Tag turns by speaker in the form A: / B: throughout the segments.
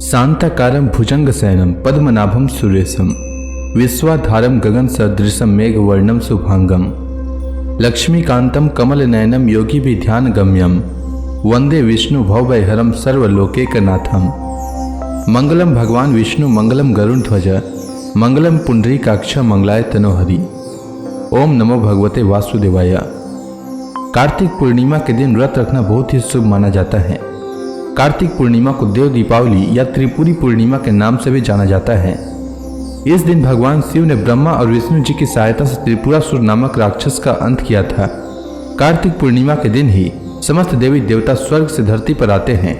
A: शांताकारं भुजंगशयनं पद्मनाभं सुरेशं विश्वाधारं गगनसदृशं मेघवर्णं शुभांगं लक्ष्मीकान्तं कमलनयनं योगिभिध्यानगम्यं वंदे विष्णु भवभयहरं सर्वलोकैकनाथं। मंगलम भगवान विष्णु मंगलम गरुड़ध्वज मंगलम पुंडरीकाक्ष मंगलाय तनोहरि। ओम नमो भगवते वासुदेवाय। कार्तिक पूर्णिमा के दिन व्रत रखना बहुत ही शुभ माना जाता है। कार्तिक पूर्णिमा को देव दीपावली या त्रिपुरी पूर्णिमा के नाम से भी जाना जाता है। इस दिन भगवान शिव ने ब्रह्मा और विष्णु जी की सहायता से त्रिपुरासुर नामक राक्षस का अंत किया था। कार्तिक पूर्णिमा के दिन ही समस्त देवी देवता स्वर्ग से धरती पर आते हैं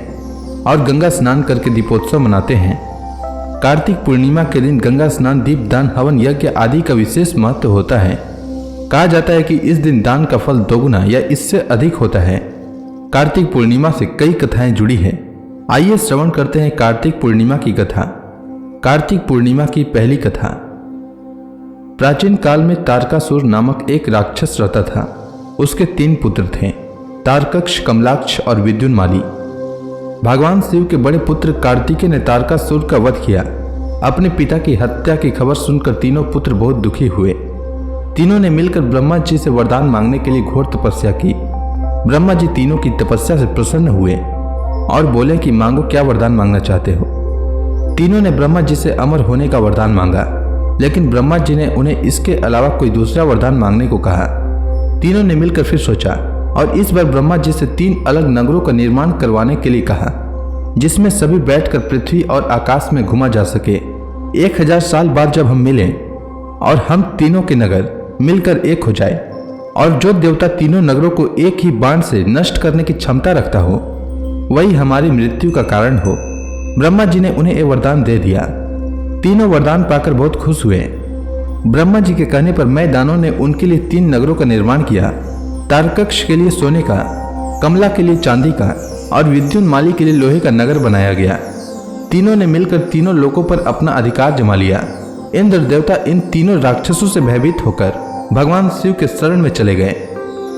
A: और गंगा स्नान करके दीपोत्सव मनाते हैं। कार्तिक पूर्णिमा के दिन गंगा स्नान, दीप दान, हवन यज्ञ आदि का विशेष महत्व होता है। कहा जाता है कि इस दिन दान का फल दोगुना या इससे अधिक होता है। कार्तिक पूर्णिमा से कई कथाएं जुड़ी हैं। आइए श्रवण करते हैं कार्तिक पूर्णिमा की कथा। कार्तिक पूर्णिमा की पहली कथा। प्राचीन काल में तारकासुर नामक एक राक्षस रहता था। उसके 3 पुत्र थे, तारकक्ष, कमलाक्ष और विद्युन्माली। भगवान शिव के बड़े पुत्र कार्तिकेय ने तारकासुर का वध किया। अपने पिता की हत्या की खबर सुनकर तीनों पुत्र बहुत दुखी हुए। तीनों ने मिलकर ब्रह्मा जी से वरदान मांगने के लिए घोर तपस्या की। ब्रह्मा जी तीनों की तपस्या से प्रसन्न हुए और बोले कि मांगो, क्या वरदान मांगना चाहते हो। तीनों ने ब्रह्मा जी से अमर होने का वरदान मांगा, लेकिन ब्रह्मा जी ने उन्हें इसके अलावा कोई दूसरा वरदान मांगने को कहा। तीनों ने मिलकर फिर सोचा और इस बार ब्रह्मा जी से 3 अलग नगरों का निर्माण करवाने के लिए कहा, जिसमें सभी बैठकर पृथ्वी और आकाश में घुमा जा सके। 1000 साल बाद जब हम मिलें और हम तीनों के नगर मिलकर एक हो जाए और जो देवता तीनों नगरों को एक ही बाण से नष्ट करने की क्षमता रखता हो, वही हमारी मृत्यु का कारण हो। ब्रह्मा जी ने उन्हें ये वरदान दे दिया। तीनों वरदान पाकर बहुत खुश हुए। ब्रह्मा जी के कहने पर मैदानों ने उनके लिए 3 नगरों का निर्माण किया। तारकक्ष के लिए सोने का, कमला के लिए चांदी का और विद्युन्माली के लिए लोहे का नगर बनाया गया। तीनों ने मिलकर तीनों लोकों पर अपना अधिकार जमा लिया। इंद्र देवता इन तीनों राक्षसों से भयभीत होकर भगवान शिव के शरण में चले गए।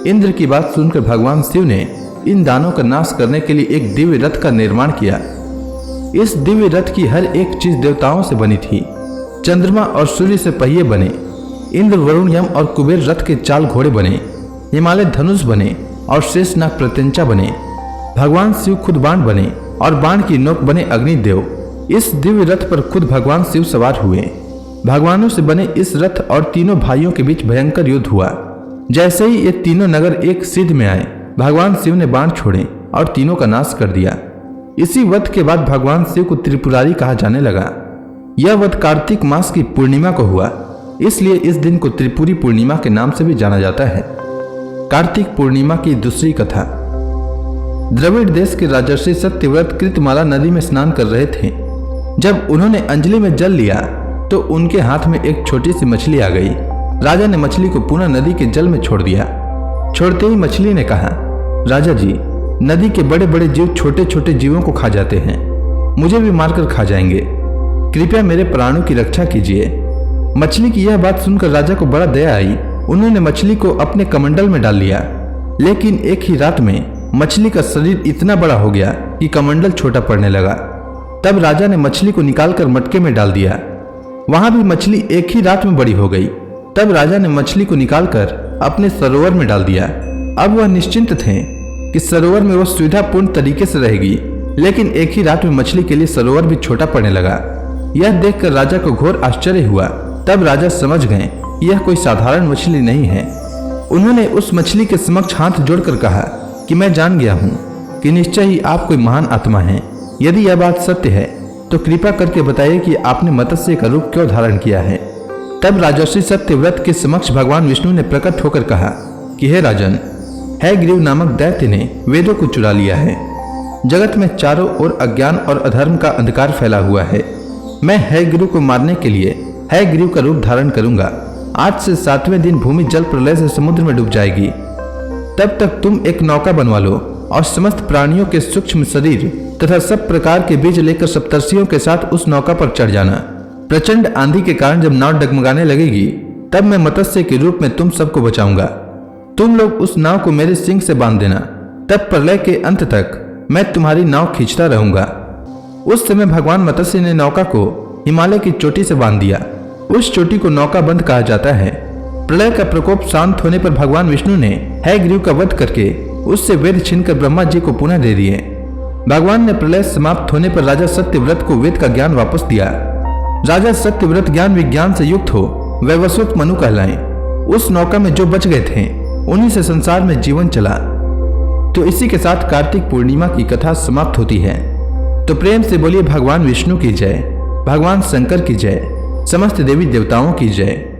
A: इंद्र की बात सुनकर भगवान शिव ने इन दानों का नाश करने के लिए एक दिव्य रथ का निर्माण किया। इस दिव्य रथ की हर एक चीज देवताओं से बनी थी। चंद्रमा और सूर्य से पहिए बने, इंद्र, वरुण, यम और कुबेर रथ के चाल घोड़े बने, हिमालय धनुष बने और शेषनाग प्रत्यंचा बने। भगवान शिव खुद बाण बने और बाण की नोक बने अग्निदेव। इस दिव्य रथ पर खुद भगवान शिव सवार हुए। भगवानों से बने इस रथ और तीनों भाइयों के बीच भयंकर युद्ध हुआ। जैसे ही ये तीनों नगर एक सिद्ध में आए, भगवान शिव ने बाण छोड़े और तीनों का नाश कर दिया। इसी वध के बाद भगवान शिव को त्रिपुरारी कहा जाने लगा। यह वध कार्तिक मास की पूर्णिमा को हुआ, इसलिए इस दिन को त्रिपुरी पूर्णिमा के नाम से भी जाना जाता है। कार्तिक पूर्णिमा की दूसरी कथा। द्रविड़ देश के राजर्षि सत्यव्रत कृतमाला नदी में स्नान कर रहे थे। जब उन्होंने अंजलि में जल लिया तो उनके हाथ में एक छोटी सी मछली आ गई। राजा ने मछली को पुनः नदी के जल में छोड़ दिया। छोड़ते ही मछली ने कहा, राजा जी, नदी के बड़े बड़े जीव छोटे छोटे जीवों को खा जाते हैं, मुझे भी मारकर खा जाएंगे, कृपया मेरे प्राणों की रक्षा कीजिए। मछली की यह बात सुनकर राजा को बड़ा दया आई। उन्होंने मछली को अपने कमंडल में डाल लिया, लेकिन एक ही रात में मछली का शरीर इतना बड़ा हो गया कि कमंडल छोटा पड़ने लगा। तब राजा ने मछली को निकालकर मटके में डाल दिया। वहां भी मछली एक ही रात में बड़ी हो गई। तब राजा ने मछली को निकालकर अपने सरोवर में डाल दिया। अब वह निश्चिंत थे कि सरोवर में वह सुविधापूर्ण तरीके से रहेगी, लेकिन एक ही रात में मछली के लिए सरोवर भी छोटा पड़ने लगा। यह देखकर राजा को घोर आश्चर्य हुआ। तब राजा समझ गए यह कोई साधारण मछली नहीं है। उन्होंने उस मछली के समक्ष हाथ जोड़कर कहा कि मैं जान गया हूँ कि निश्चय ही आप कोई महान आत्मा हैं। यदि यह बात सत्य है तो कृपा करके बताइए कि आपने मत्स्य का रूप क्यों धारण किया है। तब राजर्षि सत्यव्रत के समक्ष भगवान विष्णु ने प्रकट होकर कहा कि हे राजन, हयग्रीव नामक दैत्य ने वेदों को चुरा लिया है। जगत में चारों ओर अज्ञान और अधर्म का अंधकार फैला हुआ है। मैं हयग्रीव को मारने के लिए हयग्रीव का रूप धारण करूंगा। आज से 7वें दिन भूमि जल प्रलय से समुद्र में डूब जाएगी। तब तक तुम एक नौका बनवा लो और समस्त प्राणियों के सूक्ष्म शरीर तथा सब प्रकार के बीज लेकर सप्तर्षियों के साथ उस नौका पर चढ़ जाना। प्रचंड आंधी के कारण जब नाव डगमगाने लगेगी, तब मैं मत्स्य के रूप में तुम सबको बचाऊंगा। तुम लोग उस नाव को मेरे सिंग से बांध देना। तब प्रलय के अंत तक मैं तुम्हारी नाव खींचता रहूंगा। उस समय भगवान मत्स्य ने नौका को हिमालय की चोटी से बांध दिया। उस चोटी को नौका बंद कहा जाता है। प्रलय का प्रकोप शांत होने पर भगवान विष्णु ने हयग्रीव का वध करके उससे वेद छीनकर ब्रह्मा जी को पुनः दे दिए। भगवान ने प्रलय समाप्त होने पर राजा सत्यव्रत को वेद का ज्ञान वापस दिया। राजा सत्यव्रत ज्ञान विज्ञान से युक्त हो वैवस्वत मनु कहलाए। उस नौका में जो बच गए थे उन्हीं से संसार में जीवन चला। तो इसी के साथ कार्तिक पूर्णिमा की कथा समाप्त होती है। तो प्रेम से बोलिए भगवान विष्णु की जय, भगवान शंकर की जय, समस्त देवी देवताओं की जय।